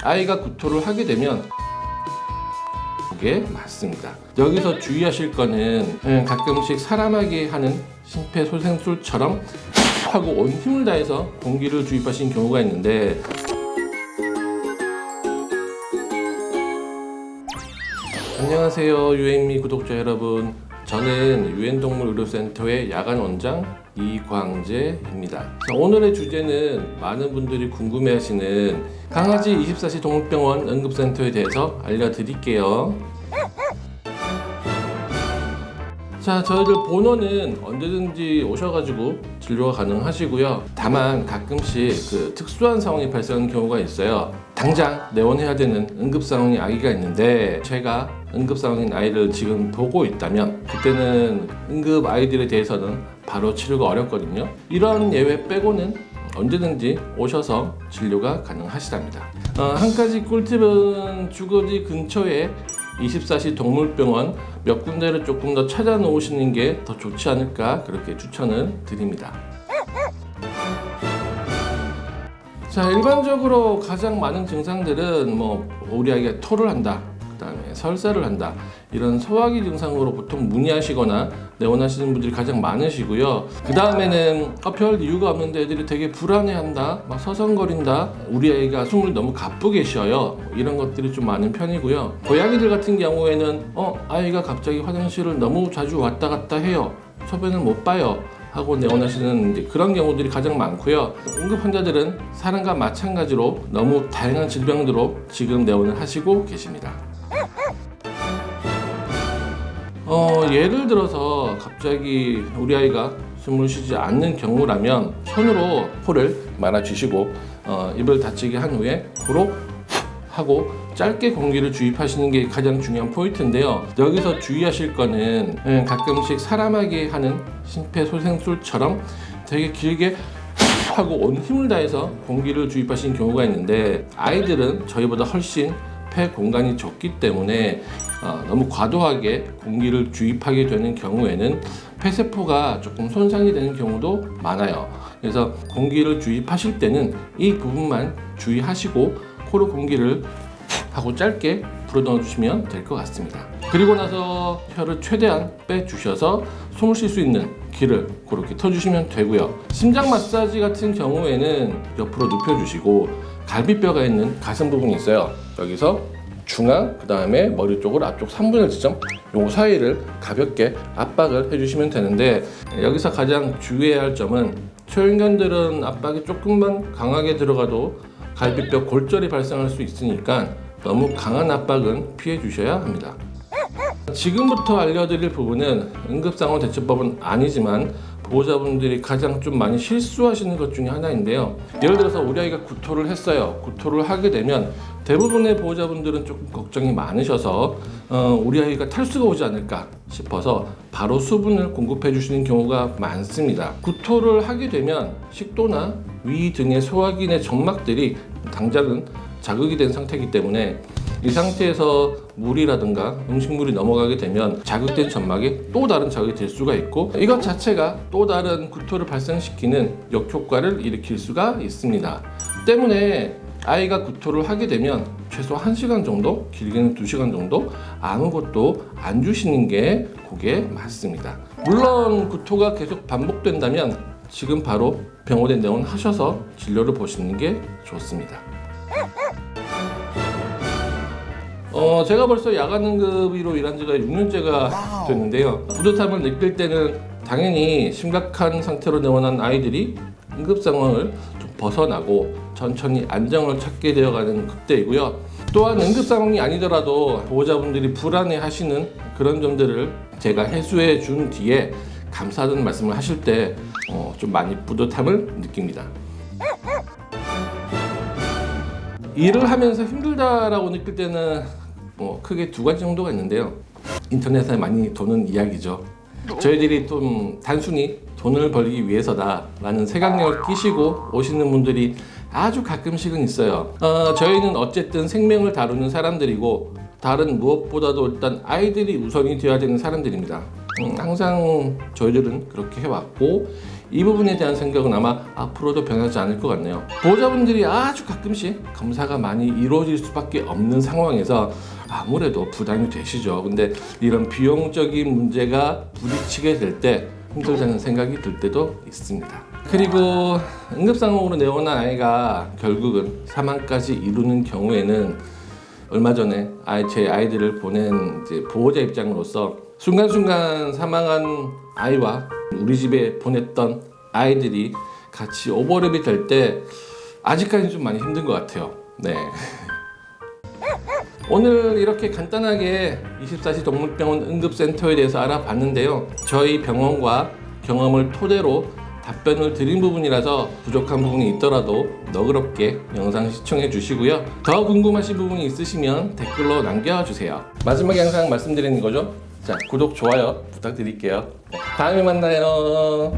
아이가 구토를 하게 되면 그게 맞습니다. 여기서 주의하실 거는 가끔씩 사람에게 하는 심폐소생술처럼 하고 온 힘을 다해서 공기를 주입하신 경우가 있는데, 안녕하세요 유엔미 구독자 여러분, 저는 유엔동물의료센터의 야간 원장 이광재입니다. 자, 오늘의 주제는 많은 분들이 궁금해하시는 강아지 24시 동물병원 응급센터에 대해서 알려드릴게요. 자, 저희들 본원은 언제든지 오셔가지고 진료가 가능하시고요. 다만 가끔씩 특수한 상황이 발생하는 경우가 있어요. 당장 내원해야 되는 응급 상황의 아기가 있는데, 제가 응급 상황인 아이를 지금 보고 있다면 그때는 응급 아이들에 대해서는 바로 치료가 어렵거든요. 이런 예외 빼고는 언제든지 오셔서 진료가 가능하시답니다. 한 가지 꿀팁은 주거지 근처에 24시 동물병원 몇 군데를 조금 더 찾아 놓으시는 게 더 좋지 않을까, 그렇게 추천을 드립니다. 자, 일반적으로 가장 많은 증상들은 우리 아이가 토를 한다, 그 다음에 설사를 한다, 이런 소화기 증상으로 보통 문의하시거나 내원하시는 분들이 가장 많으시고요. 그 다음에는 별 이유가 없는데 애들이 되게 불안해한다, 막 서성거린다, 우리 아이가 숨을 너무 가쁘게 쉬어요, 이런 것들이 좀 많은 편이고요. 고양이들 같은 경우에는 아이가 갑자기 화장실을 너무 자주 왔다 갔다 해요, 소변을 못 봐요 하고 내원하시는 그런 경우들이 가장 많고요. 응급 환자들은 사람과 마찬가지로 너무 다양한 질병으로 지금 내원을 하시고 계십니다. 예를 들어서 갑자기 우리 아이가 숨을 쉬지 않는 경우라면 손으로 코를 말아주시고 입을 닫히게 한 후에 코로 하고 짧게 공기를 주입하시는 게 가장 중요한 포인트인데요. 여기서 주의하실 거는 가끔씩 사람에게 하는 심폐소생술처럼 되게 길게 하고 온 힘을 다해서 공기를 주입하시는 경우가 있는데, 아이들은 저희보다 훨씬 폐 공간이 좁기 때문에 너무 과도하게 공기를 주입하게 되는 경우에는 폐세포가 조금 손상이 되는 경우도 많아요. 그래서 공기를 주입하실 때는 이 부분만 주의하시고 코로 공기를 하고 짧게 불어넣어 주시면 될 것 같습니다. 그리고 나서 혀를 최대한 빼주셔서 숨을 쉴 수 있는 길을 그렇게 터주시면 되고요. 심장 마사지 같은 경우에는 옆으로 눕혀주시고 갈비뼈가 있는 가슴 부분이 있어요. 여기서 중앙, 그 다음에 머리 쪽으로 앞쪽 3분의 1 지점, 요 사이를 가볍게 압박을 해주시면 되는데, 여기서 가장 주의해야 할 점은 초인견들은 압박이 조금만 강하게 들어가도 갈비뼈 골절이 발생할 수 있으니까 너무 강한 압박은 피해 주셔야 합니다. 지금부터 알려드릴 부분은 응급상황 대처법은 아니지만 보호자분들이 가장 좀 많이 실수하시는 것 중에 하나인데요. 예를 들어서 우리 아이가 구토를 했어요. 구토를 하게 되면 대부분의 보호자분들은 조금 걱정이 많으셔서 우리 아이가 탈수가 오지 않을까 싶어서 바로 수분을 공급해 주시는 경우가 많습니다. 구토를 하게 되면 식도나 위 등의 소화기 내 점막들이 당장은 자극이 된 상태이기 때문에 이 상태에서 물이라든가 음식물이 넘어가게 되면 자극된 점막에 또 다른 자극이 될 수가 있고, 이것 자체가 또 다른 구토를 발생시키는 역효과를 일으킬 수가 있습니다. 때문에 아이가 구토를 하게 되면 최소 1시간 정도, 길게는 2시간 정도 아무것도 안 주시는 게 그게 맞습니다. 물론 구토가 계속 반복된다면 지금 바로 병원에 내원하셔서 진료를 보시는 게 좋습니다. 제가 벌써 야간 응급의로 일한 지가 6년째가 됐는데요. 뿌듯함을 느낄 때는 당연히 심각한 상태로 내원한 아이들이 응급 상황을 좀 벗어나고 천천히 안정을 찾게 되어가는 그때이고요. 또한 응급 상황이 아니더라도 보호자분들이 불안해 하시는 그런 점들을 제가 해소해 준 뒤에 감사하다는 말씀을 하실 때 좀 많이 뿌듯함을 느낍니다. 일을 하면서 힘들다라고 느낄 때는 크게 두 가지 정도가 있는데요. 인터넷에 많이 도는 이야기죠. 저희들이 좀 단순히 돈을 벌기 위해서다라는 색안경을 끼시고 오시는 분들이 아주 가끔씩은 있어요. 저희는 어쨌든 생명을 다루는 사람들이고, 다른 무엇보다도 일단 아이들이 우선이 되어야 되는 사람들입니다. 항상 저희들은 그렇게 해왔고, 이 부분에 대한 생각은 아마 앞으로도 변하지 않을 것 같네요. 보호자분들이 아주 가끔씩 검사가 많이 이루어질 수밖에 없는 상황에서 아무래도 부담이 되시죠. 근데 이런 비용적인 문제가 부딪히게 될 때 힘들다는 생각이 들 때도 있습니다. 그리고 응급상황으로 내원한 아이가 결국은 사망까지 이루는 경우에는 얼마 전에 제 아이들을 보낸 이제 보호자 입장으로서 순간순간 사망한 아이와 우리 집에 보냈던 아이들이 같이 오버랩이 될 때 아직까지는 좀 많이 힘든 것 같아요. 네. 오늘 이렇게 간단하게 24시 동물병원 응급센터에 대해서 알아봤는데요. 저희 병원과 경험을 토대로 답변을 드린 부분이라서 부족한 부분이 있더라도 너그럽게 영상 시청해 주시고요. 더 궁금하신 부분이 있으시면 댓글로 남겨주세요. 마지막에 항상 말씀드리는 거죠. 자, 구독, 좋아요 부탁드릴게요. 다음에 만나요.